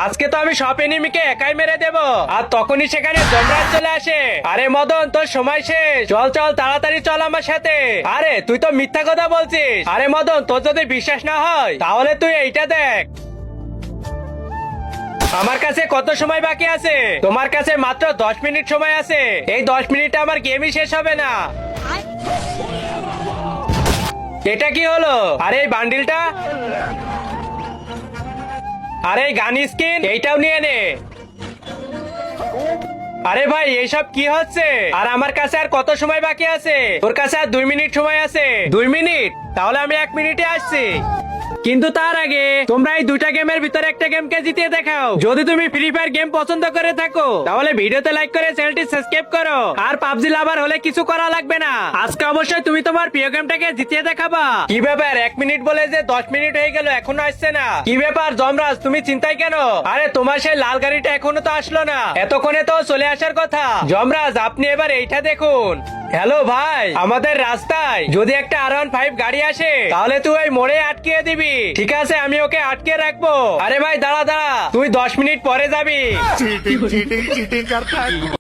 আজকে তো আমি সব এনিমিকে একাই মেরে দেব। আর তখনই সেখানে যমরাজ চলে আসে। আরে মদন, তোর সময় শেষ, চল চল তাড়াতাড়ি চল আমার সাথে। আরে তুই তো মিথ্যা কথা বলছিস। আরে মদন, তোর যদি বিশ্বাস না হয় তাহলে তুই এইটা দেখ। আমার কাছে কত সময় বাকি আছে? তোমার কাছে মাত্র 10 মিনিট সময় আছে। এই 10 মিনিটে আমার গেমই শেষ হবে না। এটা কি হলো? আরে এই বান্ডিলটা, আরে এই গান স্কিন, এইটাও নিয়ে নে। আরে ভাই, এইসব কি হচ্ছে? আর আমার কাছে আর কত সময় বাকি আছে? তোর কাছে আর 2 মিনিট সময় আছে। 2 মিনিট? তাহলে আমি 1 মিনিটে আসছি। কিন্তু তার আগে তোমরা এই দুইটা গেমের ভিতরে একটা গেমকে জিতিয়ে দেখাও। যদি তুমি ফ্রি ফায়ার গেম পছন্দ করে থাকো তাহলে ভিডিওতে লাইক করে চ্যানেলটি সাবস্ক্রাইব করো। আর পাবজি লাভার হলে কিছু করা লাগবে না। আজকে অবশ্যই তুমি তোমার প্রিয় গেমটাকে জিতিয়ে দেখাবা। কি ব্যাপার, 1 মিনিট বলে যে 10 মিনিট হয়ে গেল, এখনো আসছে না? কি ব্যাপার যমরাজ, তুমি চিন্তায় কেন? আরে তোমার সেই লাল গাড়িটা এখনো তো আসলো না। এতক্ষণে তো চলে আসার কথা। যমরাজ, আপনি এবার এইটা দেখুন। হ্যালো ভাই, আমাদের রাস্তায় যদি একটা R15 গাড়ি আসে তাহলে তুই ওই মোড়ে আটকিয়ে দিবি। ঠিক আছে, আমি ওকে আটকে রাখবো। আরে ভাই দাঁড়া দাঁড়া, তুই 10 মিনিট পরে যাবি। चीटिंग चीटिंग चीटिंग करता है।